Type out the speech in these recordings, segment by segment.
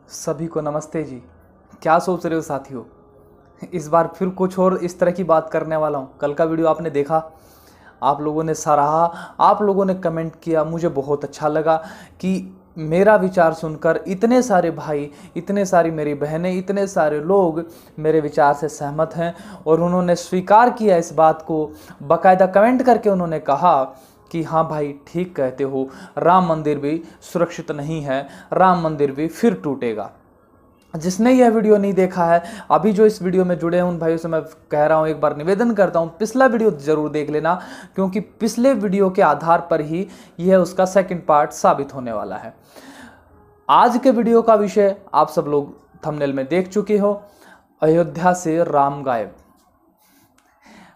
सभी को नमस्ते जी। क्या सोच रहे हो साथियों? इस बार फिर कुछ और इस तरह की बात करने वाला हूँ। कल का वीडियो आपने देखा, आप लोगों ने सराहा, आप लोगों ने कमेंट किया, मुझे बहुत अच्छा लगा कि मेरा विचार सुनकर इतने सारे भाई, इतने सारी मेरी बहनें, इतने सारे लोग मेरे विचार से सहमत हैं और उन्होंने स्वीकार किया इस बात को। बाकायदा कमेंट करके उन्होंने कहा कि हाँ भाई ठीक कहते हो, राम मंदिर भी सुरक्षित नहीं है, राम मंदिर भी फिर टूटेगा। जिसने यह वीडियो नहीं देखा है, अभी जो इस वीडियो में जुड़े हैं उन भाइयों से मैं कह रहा हूं, एक बार निवेदन करता हूं, पिछला वीडियो जरूर देख लेना, क्योंकि पिछले वीडियो के आधार पर ही यह उसका सेकंड पार्ट साबित होने वाला है। आज के वीडियो का विषय आप सब लोग थंबनेल में देख चुके हो, अयोध्या से राम गायब।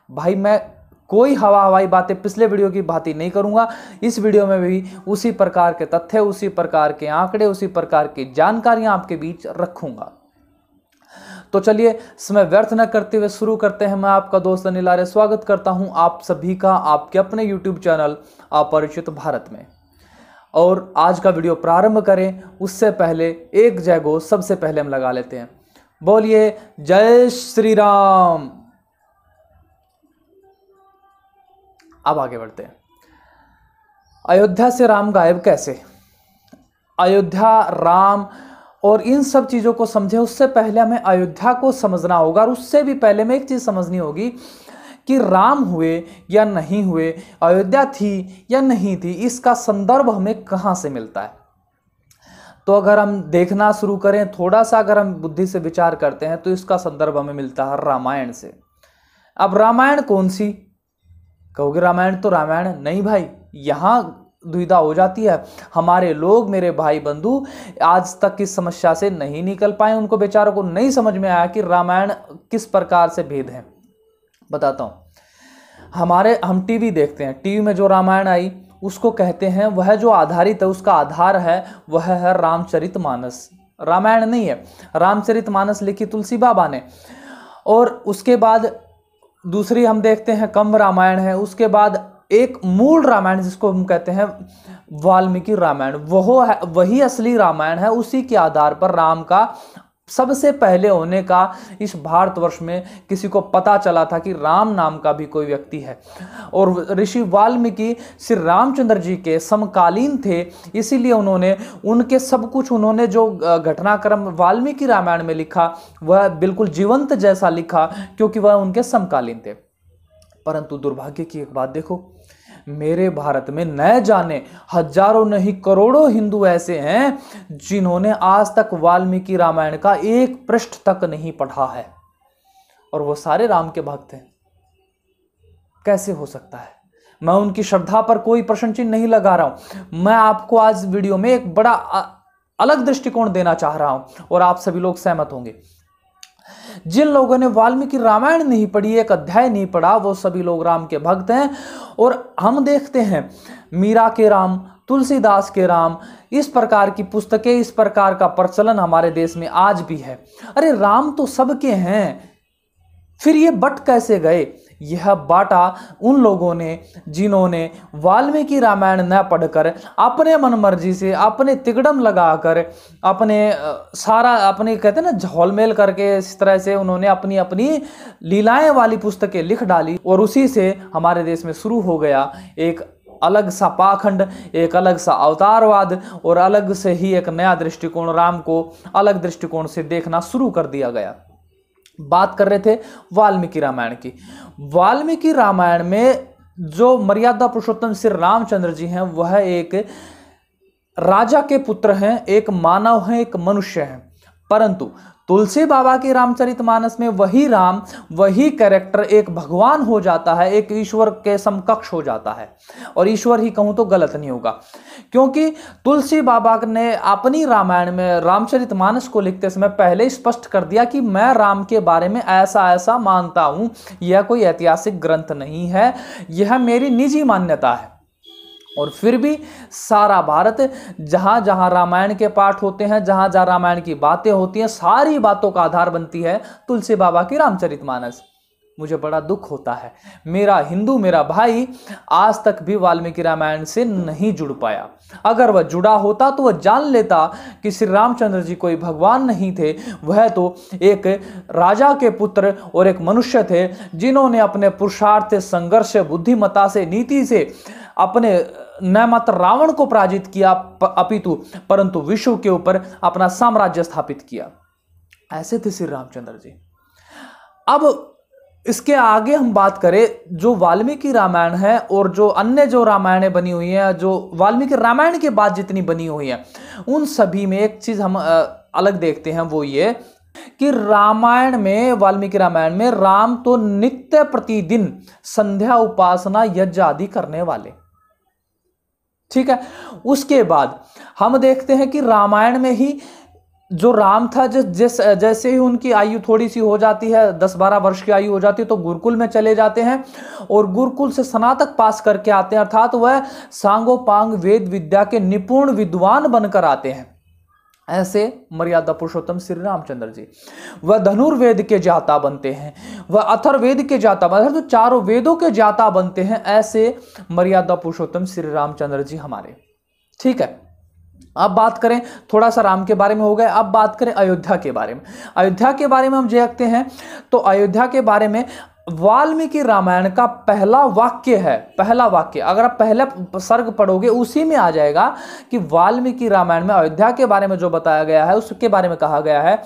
भाई मैं कोई हवाई बातें पिछले वीडियो की भांति नहीं करूंगा। इस वीडियो में भी उसी प्रकार के तथ्य, उसी प्रकार के आंकड़े, उसी प्रकार की जानकारियां आपके बीच रखूंगा। तो चलिए समय व्यर्थ न करते हुए शुरू करते हैं। मैं आपका दोस्त अनिल आर्य स्वागत करता हूं आप सभी का आपके अपने यूट्यूब चैनल अपरिचित भारत में। और आज का वीडियो प्रारंभ करें उससे पहले एक जय घोष सबसे पहले हम लगा लेते हैं। बोलिए जय श्री राम। अब आगे बढ़ते हैं। अयोध्या से राम गायब कैसे? अयोध्या, राम और इन सब चीजों को समझे उससे पहले हमें अयोध्या को समझना होगा, और उससे भी पहले में एक चीज समझनी होगी कि राम हुए या नहीं हुए, अयोध्या थी या नहीं थी, इसका संदर्भ हमें कहां से मिलता है। तो अगर हम देखना शुरू करें, थोड़ा सा अगर हम बुद्धि से विचार करते हैं, तो इसका संदर्भ हमें मिलता है रामायण से। अब रामायण कौन सी? कहोगे रामायण तो रामायण नहीं भाई, यहां दुविधा हो जाती है। हमारे लोग, मेरे भाई बंधु आज तक इस समस्या से नहीं निकल पाए, उनको बेचारों को नहीं समझ में आया कि रामायण किस प्रकार से भेद है। बताता हूं। हम टीवी देखते हैं, टीवी में जो रामायण आई उसको कहते हैं, वह जो आधारित है, उसका आधार है, वह है रामचरितमानस। रामायण नहीं है, रामचरितमानस लिखी तुलसी बाबा ने। और उसके बाद दूसरी हम देखते हैं कंब रामायण है। उसके बाद एक मूल रामायण जिसको हम कहते हैं वाल्मीकि रामायण, वही असली रामायण है। उसी के आधार पर राम का सबसे पहले होने का इस भारतवर्ष में किसी को पता चला था कि राम नाम का भी कोई व्यक्ति है। और ऋषि वाल्मीकि श्री रामचंद्र जी के समकालीन थे, इसीलिए उन्होंने उनके सब कुछ, उन्होंने जो घटनाक्रम वाल्मीकि रामायण में लिखा वह बिल्कुल जीवंत जैसा लिखा, क्योंकि वह उनके समकालीन थे। परंतु दुर्भाग्य की एक बात देखो, मेरे भारत में न जाने हजारों नहीं करोड़ों हिंदू ऐसे हैं जिन्होंने आज तक वाल्मीकि रामायण का एक पृष्ठ तक नहीं पढ़ा है, और वो सारे राम के भक्त हैं। कैसे हो सकता है? मैं उनकी श्रद्धा पर कोई प्रश्न चिन्ह नहीं लगा रहा हूं। मैं आपको आज वीडियो में एक बड़ा अलग दृष्टिकोण देना चाह रहा हूं, और आप सभी लोग सहमत होंगे। जिन लोगों ने वाल्मीकि रामायण नहीं पढ़ी, एक अध्याय नहीं पढ़ा, वो सभी लोग राम के भक्त हैं। और हम देखते हैं मीरा के राम, तुलसीदास के राम, इस प्रकार की पुस्तकें, इस प्रकार का प्रचलन हमारे देश में आज भी है। अरे राम तो सबके हैं, फिर ये बट कैसे गए? यह बाटा उन लोगों ने जिन्होंने वाल्मीकि रामायण न पढ़कर अपने मनमर्जी से, अपने तिकड़म लगाकर, अपने कहते हैं ना झोलमेल करके, इस तरह से उन्होंने अपनी अपनी लीलाएं वाली पुस्तकें लिख डाली। और उसी से हमारे देश में शुरू हो गया एक अलग सा पाखंड, एक अलग सा अवतारवाद, और अलग से ही एक नया दृष्टिकोण, राम को अलग दृष्टिकोण से देखना शुरू कर दिया गया। बात कर रहे थे वाल्मीकि रामायण की। वाल्मीकि रामायण में जो मर्यादा पुरुषोत्तम श्री रामचंद्र जी हैं, वह एक राजा के पुत्र हैं, एक मानव हैं, एक मनुष्य हैं। परंतु तुलसी बाबा के रामचरितमानस में वही राम, वही कैरेक्टर एक भगवान हो जाता है, एक ईश्वर के समकक्ष हो जाता है। और ईश्वर ही कहूं तो गलत नहीं होगा, क्योंकि तुलसी बाबा ने अपनी रामायण में रामचरितमानस को लिखते समय पहले स्पष्ट कर दिया कि मैं राम के बारे में ऐसा ऐसा मानता हूं, यह कोई ऐतिहासिक ग्रंथ नहीं है, यह मेरी निजी मान्यता है। और फिर भी सारा भारत, जहां जहां रामायण के पाठ होते हैं, जहां जहां रामायण की बातें होती हैं, सारी बातों का आधार बनती है तुलसी बाबा की रामचरितमानस। मुझे बड़ा दुख होता है, मेरा हिंदू मेरा भाई आज तक भी वाल्मीकि रामायण से नहीं जुड़ पाया। अगर वह जुड़ा होता तो वह जान लेता कि श्री रामचंद्र जी कोई भगवान नहीं थे, वह तो एक राजा के पुत्र और एक मनुष्य थे जिन्होंने अपने पुरुषार्थ, संघर्ष, बुद्धिमत्ता से, नीति से अपने न मात्र रावण को पराजित किया अपितु परंतु विश्व के ऊपर अपना साम्राज्य स्थापित किया। ऐसे थे श्री रामचंद्र जी। अब इसके आगे हम बात करें, जो वाल्मीकि रामायण है और जो अन्य जो रामायणें बनी हुई हैं, जो वाल्मीकि रामायण के बाद जितनी बनी हुई हैं, उन सभी में एक चीज हम अलग देखते हैं, वो ये कि रामायण में, वाल्मीकि रामायण में राम तो नित्य प्रतिदिन संध्या उपासना यज्ञ आदि करने वाले, ठीक है। उसके बाद हम देखते हैं कि रामायण में ही जो राम था, जैसे ही उनकी आयु थोड़ी सी हो जाती है, 10-12 वर्ष की आयु हो जाती है, तो गुरुकुल में चले जाते हैं और गुरुकुल से स्नातक पास करके आते हैं, अर्थात वह सांगोपांग वेद विद्या के निपुण विद्वान बनकर आते हैं। ऐसे मर्यादा पुरुषोत्तम श्री रामचंद्र जी, वह धनुर्वेद के जाता बनते हैं, वह अथर्ववेद के जाता बनते हैं, तो चारों वेदों के जाता बनते हैं। ऐसे मर्यादा पुरुषोत्तम श्री रामचंद्र जी हमारे, ठीक है। अब बात करें, थोड़ा सा राम के बारे में हो गए, अब बात करें अयोध्या के बारे में। अयोध्या के बारे में हम देखते हैं तो अयोध्या के बारे में वाल्मीकि रामायण का पहला वाक्य है, पहला वाक्य अगर आप पहले सर्ग पढ़ोगे उसी में आ जाएगा कि वाल्मीकि रामायण में अयोध्या के बारे में जो बताया गया है उसके बारे में कहा गया है,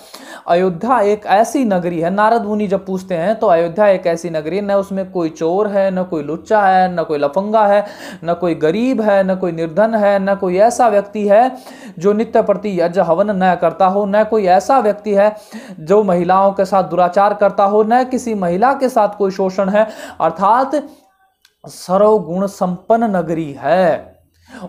अयोध्या एक ऐसी नगरी है। नारद मुनि जब पूछते हैं तो अयोध्या एक ऐसी नगरी, न उसमें कोई चोर है, न कोई लुच्चा है, न कोई लफंगा है, न कोई गरीब है, न कोई निर्धन है, न कोई ऐसा व्यक्ति है जो नित्य प्रति यज्ञ हवन न करता हो, न कोई ऐसा व्यक्ति है जो महिलाओं के साथ दुराचार करता हो, न किसी महिला के साथ कोई शोषण है, अर्थात सर्वगुण संपन्न नगरी है।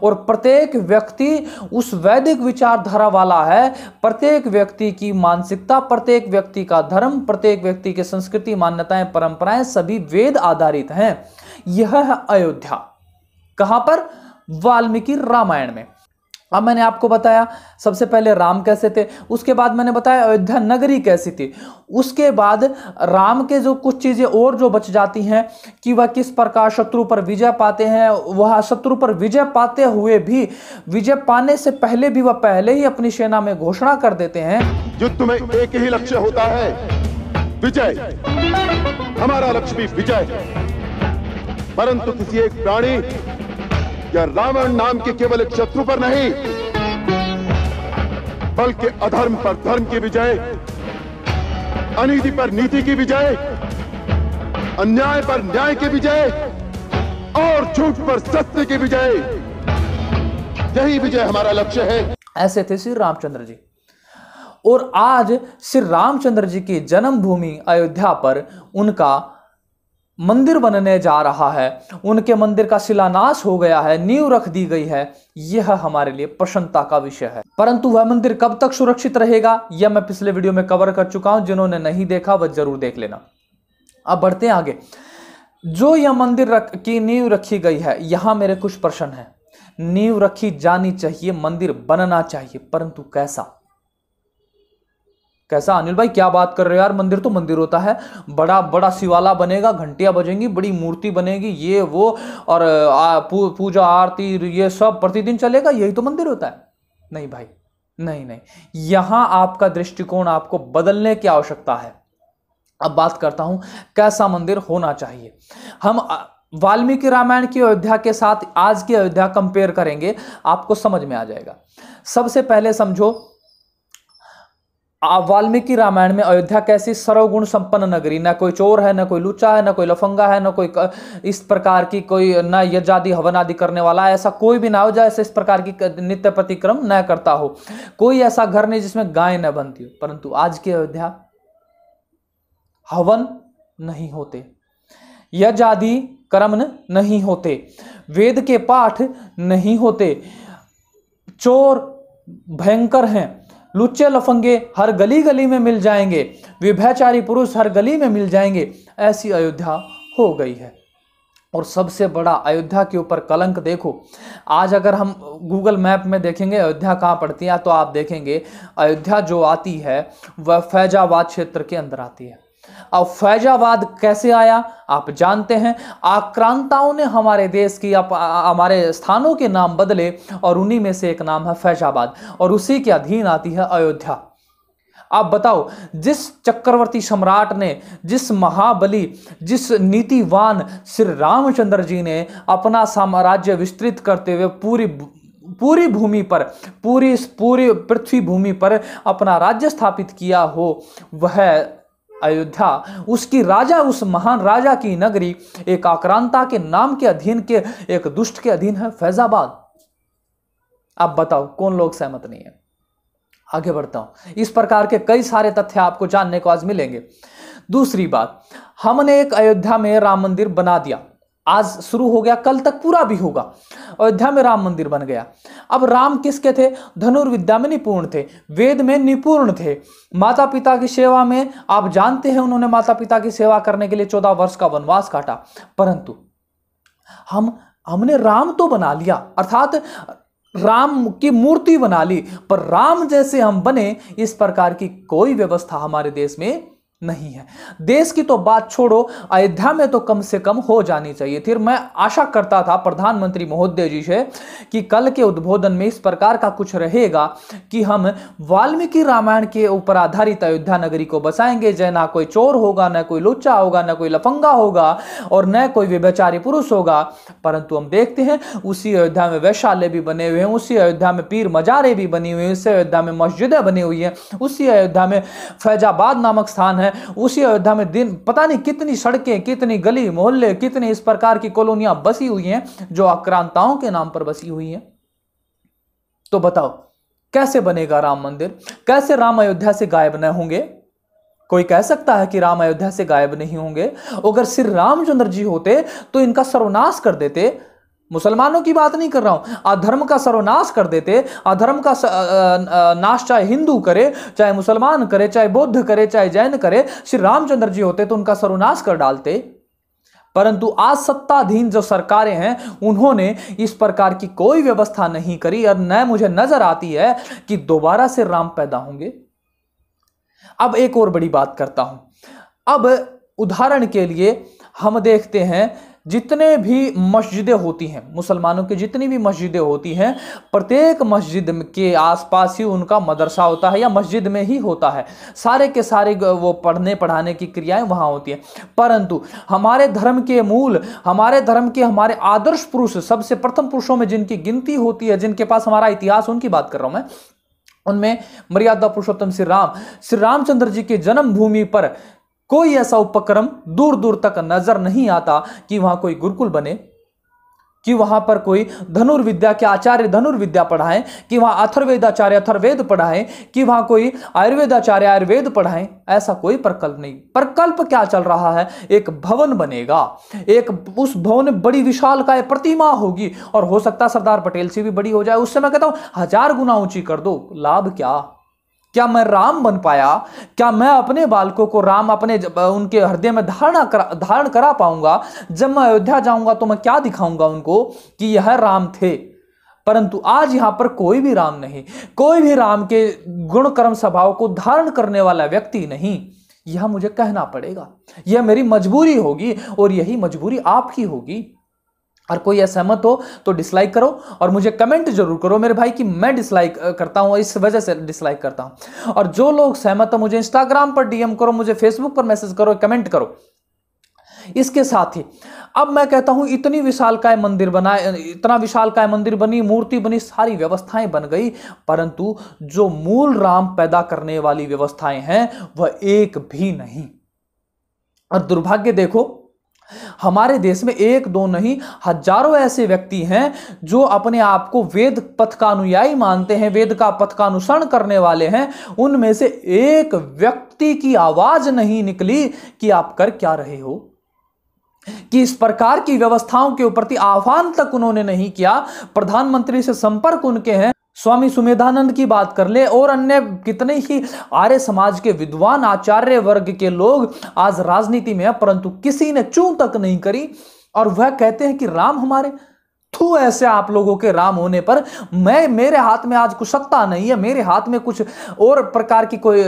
और प्रत्येक व्यक्ति उस वैदिक विचारधारा वाला है, प्रत्येक व्यक्ति की मानसिकता, प्रत्येक व्यक्ति का धर्म, प्रत्येक व्यक्ति की संस्कृति, मान्यताएं, परंपराएं सभी वेद आधारित हैं। यह है अयोध्या। कहां पर? वाल्मीकि रामायण में। अब मैंने आपको बताया सबसे पहले राम कैसे थे, उसके बाद मैंने बताया अयोध्या नगरी कैसी थी, उसके बाद राम के जो कुछ चीजें और जो बच जाती हैं कि वह किस प्रकार शत्रु पर विजय पाते हैं। वह शत्रु पर विजय पाते हुए भी, विजय पाने से पहले भी वह पहले ही अपनी सेना में घोषणा कर देते हैं, युद्ध में एक ही लक्ष्य होता है, विजय। हमारा लक्ष्य भी विजय, परंतु किसी एक प्राणी या रावण नाम के केवल एक शत्रु पर नहीं, बल्कि अधर्म पर धर्म की विजय, अनीति पर नीति की विजय, अन्याय पर न्याय की विजय और झूठ पर सत्य की विजय, यही विजय हमारा लक्ष्य है। ऐसे थे श्री रामचंद्र जी। और आज श्री रामचंद्र जी की जन्मभूमि अयोध्या पर उनका मंदिर बनने जा रहा है, उनके मंदिर का शिलान्यास हो गया है, नींव रख दी गई है। यह हमारे लिए प्रसन्नता का विषय है। परंतु वह मंदिर कब तक सुरक्षित रहेगा यह मैं पिछले वीडियो में कवर कर चुका हूं, जिन्होंने नहीं देखा वह जरूर देख लेना। अब बढ़ते हैं आगे। जो यह मंदिर की नींव रखी गई है, यहां मेरे कुछ प्रश्न है। नींव रखी जानी चाहिए, मंदिर बनना चाहिए, परंतु कैसा? कैसा अनिल भाई, क्या बात कर रहे हो यार? मंदिर तो मंदिर होता है, बड़ा बड़ा शिवाला बनेगा, घंटियां बजेंगी, बड़ी मूर्ति बनेगी, ये वो, और पूजा आरती ये सब प्रतिदिन चलेगा, यही तो मंदिर होता है? नहीं भाई, नहीं नहीं, यहां आपका दृष्टिकोण आपको बदलने की आवश्यकता है। अब बात करता हूं कैसा मंदिर होना चाहिए। हम वाल्मीकि रामायण की अयोध्या के साथ आज की अयोध्या कंपेयर करेंगे, आपको समझ में आ जाएगा। सबसे पहले समझो, वाल्मीकि रामायण में अयोध्या कैसी सर्वगुण संपन्न नगरी, ना कोई चोर है, ना कोई लुच्चा है, ना कोई लफंगा है, ना कोई इस प्रकार की कोई ना यज्ञादि हवन आदि करने वाला, ऐसा कोई भी ना हो जैसे इस प्रकार की नित्य प्रतिक्रम न करता हो, कोई ऐसा घर नहीं जिसमें गाय न बनती हो। परंतु आज की अयोध्या हवन नहीं होते, यज्ञ आदि कर्म नहीं होते, वेद के पाठ नहीं होते, चोर भयंकर हैं, लुच्चे लफंगे हर गली गली में मिल जाएंगे, व्यभिचारी पुरुष हर गली में मिल जाएंगे। ऐसी अयोध्या हो गई है। और सबसे बड़ा अयोध्या के ऊपर कलंक देखो, आज अगर हम गूगल मैप में देखेंगे अयोध्या कहाँ पड़ती है, तो आप देखेंगे अयोध्या जो आती है वह फैजाबाद क्षेत्र के अंदर आती है। अब फैजाबाद कैसे आया आप जानते हैं। आक्रांताओं ने हमारे देश की हमारे स्थानों के नाम बदले और उन्हीं में से एक नाम है फैजाबाद और उसी के अधीन आती है अयोध्या। आप बताओ, जिस चक्रवर्ती सम्राट ने, जिस महाबली, जिस नीतिवान श्री रामचंद्र जी ने अपना साम्राज्य विस्तृत करते हुए पूरी भूमि पर, पूरी पृथ्वी भूमि पर अपना राज्य स्थापित किया हो, वह अयोध्या, उसकी राजा, उस महान राजा की नगरी एक आक्रांता के नाम के अधीन के एक दुष्ट के अधीन है, फैजाबाद। आप बताओ कौन लोग सहमत नहीं है। आगे बढ़ता हूं, इस प्रकार के कई सारे तथ्य आपको जानने को आज मिलेंगे। दूसरी बात, हमने एक अयोध्या में राम मंदिर बना दिया, आज शुरू हो गया, कल तक पूरा भी होगा। अयोध्या में राम मंदिर बन गया। अब राम किसके थे? धनुर्विद्या में निपुण थे, वेद में निपुण थे, माता पिता की सेवा में, आप जानते हैं उन्होंने माता पिता की सेवा करने के लिए 14 वर्ष का वनवास काटा। परंतु हमने राम तो बना लिया, अर्थात राम की मूर्ति बना ली, पर राम जैसे हम बने, इस प्रकार की कोई व्यवस्था हमारे देश में नहीं है। देश की तो बात छोड़ो, अयोध्या में तो कम से कम हो जानी चाहिए थी। मैं आशा करता था प्रधानमंत्री महोदय जी से कि कल के उद्बोधन में इस प्रकार का कुछ रहेगा कि हम वाल्मीकि रामायण के ऊपर आधारित अयोध्या नगरी को बसाएंगे, जय ना कोई चोर होगा, न कोई लुच्चा होगा, न कोई लफंगा होगा और न कोई व्यभिचारी पुरुष होगा। परंतु हम देखते हैं उसी अयोध्या में वैशाल्य भी बने हुए हैं, उसी अयोध्या में पीर मजारे भी बनी हुई हैं, उसी अयोध्या में मस्जिदें बनी हुई हैं, उसी अयोध्या में फैजाबाद नामक स्थान है, उसी अयोध्या में दिन पता नहीं कितनी सड़कें, कितनी गली मोहल्ले, कितनी इस प्रकार की कॉलोनियां बसी हुई हैं जो आक्रांताओं के नाम पर बसी हुई हैं। तो बताओ कैसे बनेगा राम मंदिर? कैसे राम अयोध्या से गायब न होंगे? कोई कह सकता है कि राम अयोध्या से गायब नहीं होंगे? अगर श्री रामचंद्र जी होते तो इनका सर्वनाश कर देते। मुसलमानों की बात नहीं कर रहा हूं, अधर्म का सर्वनाश कर देते। अधर्म का नाश चाहे हिंदू करे, चाहे मुसलमान करे, चाहे बौद्ध करे, चाहे जैन करे, श्री रामचंद्र जी होते तो उनका सर्वनाश कर डालते। परंतु आज सत्ताधीन जो सरकारें हैं उन्होंने इस प्रकार की कोई व्यवस्था नहीं करी और न मुझे नजर आती है कि दोबारा से राम पैदा होंगे। अब एक और बड़ी बात करता हूं। अब उदाहरण के लिए हम देखते हैं जितने भी मस्जिदें होती हैं, मुसलमानों की जितनी भी मस्जिदें होती हैं, प्रत्येक मस्जिद के आसपास ही उनका मदरसा होता है या मस्जिद में ही होता है। सारे के सारे वो पढ़ने पढ़ाने की क्रियाएं वहां होती हैं। परंतु हमारे धर्म के मूल, हमारे धर्म के हमारे आदर्श पुरुष, सबसे प्रथम पुरुषों में जिनकी गिनती होती है, जिनके पास हमारा इतिहास, उनकी बात कर रहा हूं मैं, उनमें मर्यादा पुरुषोत्तम श्री रामचंद्र जी की जन्मभूमि पर कोई ऐसा उपक्रम दूर दूर तक नजर नहीं आता कि वहां कोई गुरुकुल बने, कि वहां पर कोई धनुर्विद्या के आचार्य धनुर्विद्या पढ़ाएं, कि वहां अथर्वेदाचार्य अथर्वेद पढ़ाएं, कि वहां कोई आयुर्वेदाचार्य आयुर्वेद पढ़ाएं। ऐसा कोई प्रकल्प नहीं। प्रकल्प क्या चल रहा है? एक भवन बनेगा, उस भवन में बड़ी विशालकाय प्रतिमा होगी और हो सकता है सरदार पटेल से भी बड़ी हो जाए। उससे मैं कहता हूं 1000 गुना ऊंची कर दो, लाभ क्या मैं राम बन पाया? क्या मैं अपने बालकों को राम उनके हृदय में धारण करा पाऊंगा? जब मैं अयोध्या जाऊंगा तो मैं क्या दिखाऊंगा उनको कि यह राम थे? परंतु आज यहां पर कोई भी राम नहीं, कोई भी राम के गुण कर्म स्वभाव को धारण करने वाला व्यक्ति नहीं। यह मुझे कहना पड़ेगा, यह मेरी मजबूरी होगी और यही मजबूरी आपकी होगी। और कोई असहमत हो तो डिसलाइक करो और मुझे कमेंट जरूर करो मेरे भाई कि मैं डिसलाइक करता हूं, इस वजह से डिसलाइक करता हूं। और जो लोग सहमत हो मुझे इंस्टाग्राम पर डीएम करो, मुझे फेसबुक पर मैसेज करो, कमेंट करो। इसके साथ ही अब मैं कहता हूं इतना विशालकाय मंदिर बनी, मूर्ति बनी, सारी व्यवस्थाएं बन गई, परंतु जो मूल राम पैदा करने वाली व्यवस्थाएं हैं वह एक भी नहीं। और दुर्भाग्य देखो, हमारे देश में एक दो नहीं हजारों ऐसे व्यक्ति हैं जो अपने आप को वेद पथ का अनुयायी मानते हैं, वेद का पथ का अनुसरण करने वाले हैं। उनमें से एक व्यक्ति की आवाज नहीं निकली कि आप कर क्या रहे हो, कि इस प्रकार की व्यवस्थाओं के प्रति आह्वान तक उन्होंने नहीं किया। प्रधानमंत्री से संपर्क उनके हैं, स्वामी सुमेधानंद की बात कर ले और अन्य कितने ही आर्य समाज के विद्वान आचार्य वर्ग के लोग आज राजनीति में है, परंतु किसी ने चूं तक नहीं करी और वह कहते हैं कि राम हमारे। तू ऐसे आप लोगों के राम होने पर मेरे हाथ में आज कुछ सत्ता नहीं है, मेरे हाथ में कुछ और प्रकार की कोई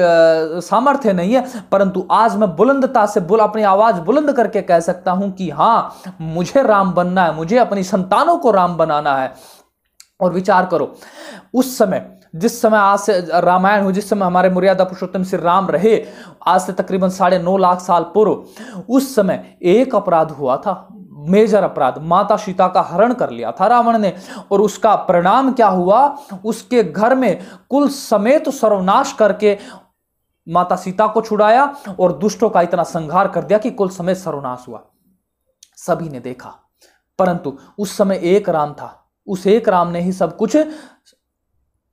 सामर्थ्य नहीं है, परंतु आज मैं बुलंदता से अपनी आवाज बुलंद करके कह सकता हूं कि हां, मुझे राम बनना है, मुझे अपनी संतानों को राम बनाना है। और विचार करो, उस समय जिस समय आज से रामायण हो, जिस समय हमारे मर्यादा पुरुषोत्तम श्री राम रहे, आज से तकरीबन 9.5 लाख साल पूर्व, उस समय एक अपराध हुआ था, मेजर अपराध। माता सीता का हरण कर लिया था रावण ने, और उसका परिणाम क्या हुआ, उसके घर में कुल समेत सर्वनाश करके माता सीता को छुड़ाया और दुष्टों का इतना संहार कर दिया कि कुल समेत सर्वनाश हुआ। सभी ने देखा, परंतु उस समय एक राम था, उस एक राम ने ही सब कुछ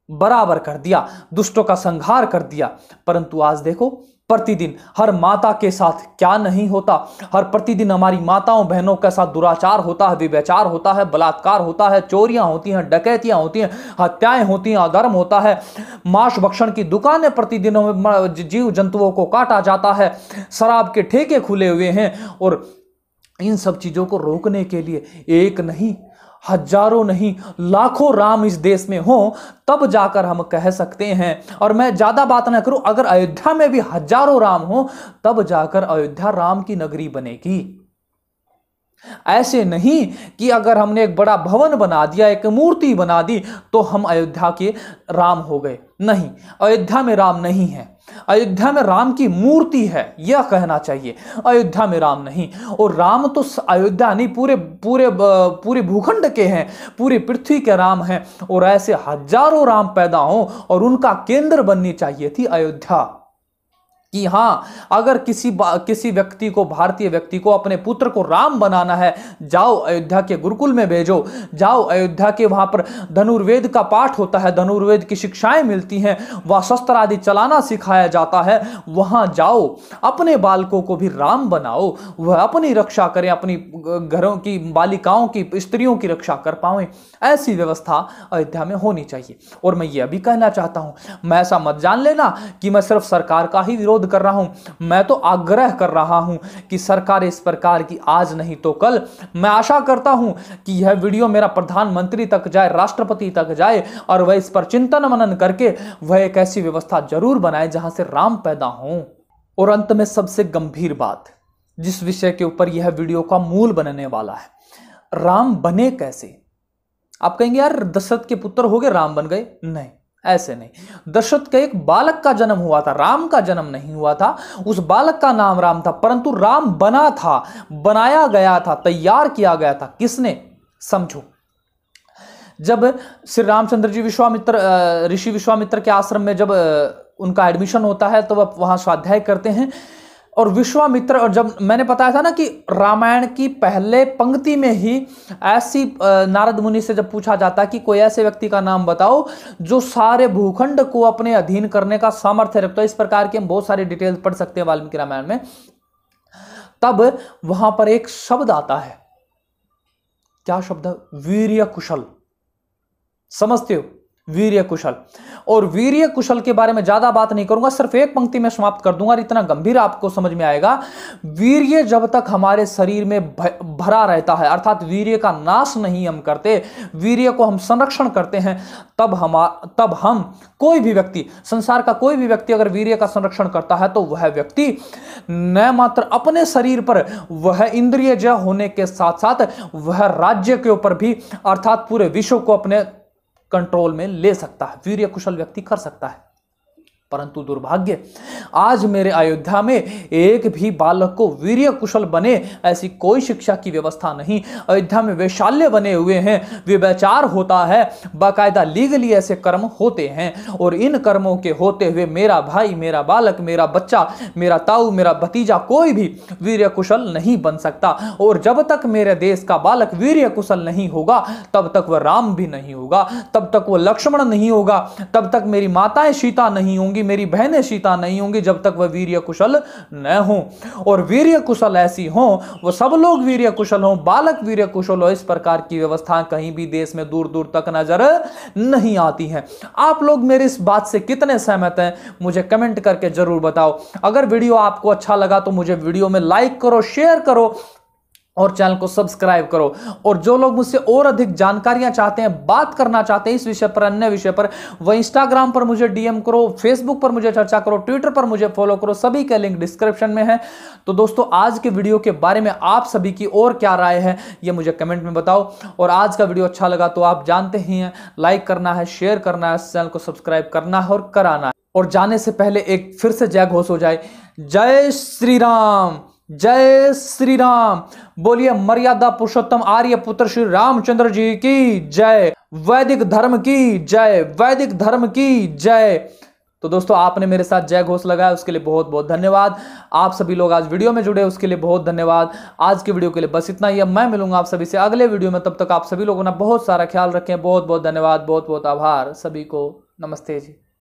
बराबर कर दिया, दुष्टों का संहार कर दिया। परंतु आज देखो, प्रतिदिन हर माता के साथ क्या नहीं होता, हर प्रतिदिन हमारी माताओं बहनों के साथ दुराचार होता है, व्यभिचार होता है, बलात्कार होता है, चोरियां होती हैं, डकैतियां होती हैं, हत्याएं होती हैं, अधर्म होता है, मांस भक्षण की दुकानें प्रतिदिन जीव जंतुओं को काटा जाता है, शराब के ठेके खुले हुए हैं। और इन सब चीजों को रोकने के लिए एक नहीं, हजारों नहीं, लाखों राम इस देश में हो, तब जाकर हम कह सकते हैं। और मैं ज्यादा बात ना करूं, अगर अयोध्या में भी हजारों राम हो, तब जाकर अयोध्या राम की नगरी बनेगी। ऐसे नहीं कि अगर हमने एक बड़ा भवन बना दिया, एक मूर्ति बना दी, तो हम अयोध्या के राम हो गए। नहीं, अयोध्या में राम नहीं है, अयोध्या में राम की मूर्ति है, यह कहना चाहिए, अयोध्या में राम नहीं। और राम तो अयोध्या नहीं, पूरे भूखंड के हैं, पूरी पृथ्वी के राम हैं। और ऐसे हजारों राम पैदा हों और उनका केंद्र बननी चाहिए थी अयोध्या। कि हां, अगर किसी व्यक्ति को, भारतीय व्यक्ति को, अपने पुत्र को राम बनाना है, जाओ अयोध्या के गुरुकुल में भेजो, जाओ अयोध्या के, वहां पर धनुर्वेद का पाठ होता है, धनुर्वेद की शिक्षाएं मिलती हैं, वह शस्त्र आदि चलाना सिखाया जाता है, वहां जाओ, अपने बालकों को भी राम बनाओ, वह अपनी रक्षा करें, अपनी घरों की बालिकाओं की, स्त्रियों की रक्षा कर पाए। ऐसी व्यवस्था अयोध्या में होनी चाहिए। और मैं यह भी कहना चाहता हूं, मैं ऐसा मत जान लेना कि मैं सिर्फ सरकार का ही विरोध कर रहा हूं, मैं तो आग्रह कर रहा हूं कि सरकार इस प्रकार की आज नहीं तो कल, मैं आशा करता हूं कि यह वीडियो मेरा प्रधानमंत्री तक जाए, राष्ट्रपति तक जाए, और वह इस पर चिंतन मनन करके वह एक ऐसी व्यवस्था जरूर बनाए जहां से राम पैदा हों। और अंत में सबसे गंभीर बात, जिस विषय के ऊपर यह वीडियो का मूल बनने वाला है, राम बने कैसे। आप कहेंगे यार दशरथ के पुत्र हो गए राम बन गए, नहीं, ऐसे नहीं। दशरथ के एक बालक का जन्म हुआ था, राम का जन्म नहीं हुआ था। उस बालक का नाम राम था, परंतु राम बना था, बनाया गया था, तैयार किया गया था। किसने? समझो, जब श्री रामचंद्र जी ऋषि विश्वामित्र के आश्रम में जब उनका एडमिशन होता है, तो वह वहां स्वाध्याय करते हैं। और विश्वामित्र, और जब मैंने बताया था ना कि रामायण की पहले पंक्ति में ही ऐसी नारद मुनि से जब पूछा जाता है कि कोई ऐसे व्यक्ति का नाम बताओ जो सारे भूखंड को अपने अधीन करने का सामर्थ्य रखता है, इस प्रकार के हम बहुत सारे डिटेल्स पढ़ सकते हैं वाल्मीकि रामायण में, तब वहां पर एक शब्द आता है। क्या शब्द? वीर्य कुशल। समझते हो? वीर्य कुशल। और वीर्य कुशल के बारे में ज्यादा बात नहीं करूंगा, सिर्फ एक पंक्ति में समाप्त कर दूंगा, इतना गंभीर आपको समझ में आएगा। वीर्य जब तक हमारे शरीर में भरा रहता है, अर्थात वीर्य का नाश नहीं हम करते, वीर्य को हम संरक्षण करते हैं, तब हम कोई भी व्यक्ति, संसार का कोई भी व्यक्ति अगर वीर्य का संरक्षण करता है, तो वह व्यक्ति न मात्र अपने शरीर पर, वह इंद्रिय जय होने के साथ साथ वह राज्य के ऊपर भी, अर्थात पूरे विश्व को अपने कंट्रोल में ले सकता है। वीर्य कुशल व्यक्ति कर सकता है। परंतु दुर्भाग्य, आज मेरे अयोध्या में एक भी बालक को वीर्य कुशल बने ऐसी कोई शिक्षा की व्यवस्था नहीं। अयोध्या में वैशाल्य बने हुए हैं, व्यभिचार होता है, बाकायदा लीगली ऐसे कर्म होते हैं। और इन कर्मों के होते हुए मेरा भाई, मेरा बालक, मेरा बच्चा, मेरा ताऊ, मेरा भतीजा, कोई भी वीर्य कुशल नहीं बन सकता। और जब तक मेरे देश का बालक वीर्य कुशल नहीं होगा, तब तक वह राम भी नहीं होगा, तब तक वह लक्ष्मण नहीं होगा, तब तक मेरी माताएं सीता नहीं होंगी, मेरी बहनें सीता नहीं होंगी, जब तक वह वीर्य कुशल न हो। और वीर्य कुशल ऐसी हो, वो सब लोग वीर्य कुशल हो, बालक वीर्य कुशल हो, इस प्रकार की व्यवस्था कहीं भी देश में दूर दूर तक नजर नहीं आती है। आप लोग मेरी इस बात से कितने सहमत हैं, मुझे कमेंट करके जरूर बताओ। अगर वीडियो आपको अच्छा लगा तो मुझे वीडियो में लाइक करो, शेयर करो, और चैनल को सब्सक्राइब करो। और जो लोग मुझसे और अधिक जानकारियां चाहते हैं, बात करना चाहते हैं इस विषय पर, अन्य विषय पर, वह इंस्टाग्राम पर मुझे डीएम करो, फेसबुक पर मुझे चर्चा करो, ट्विटर पर मुझे फॉलो करो, सभी के लिंक डिस्क्रिप्शन में है। तो दोस्तों, आज के वीडियो के बारे में आप सभी की और क्या राय है ये मुझे कमेंट में बताओ। और आज का वीडियो अच्छा लगा तो आप जानते ही हैं, लाइक करना है, शेयर करना है, चैनल को सब्सक्राइब करना है और कराना है। और जाने से पहले एक फिर से जय घोष हो जाए, जय श्री राम, जय श्री राम। बोलिए मर्यादा पुरुषोत्तम आर्य पुत्र श्री रामचंद्र जी की जय। वैदिक धर्म की जय, वैदिक धर्म की जय। तो दोस्तों, आपने मेरे साथ जय घोष लगाया, उसके लिए बहुत बहुत धन्यवाद। आप सभी लोग आज वीडियो में जुड़े, उसके लिए बहुत धन्यवाद। आज की वीडियो के लिए बस इतना ही। अब मैं मिलूंगा आप सभी से अगले वीडियो में। तब तक आप सभी लोगों ने बहुत सारा ख्याल रखें। बहुत बहुत धन्यवाद, बहुत बहुत आभार सभी को। नमस्ते जी।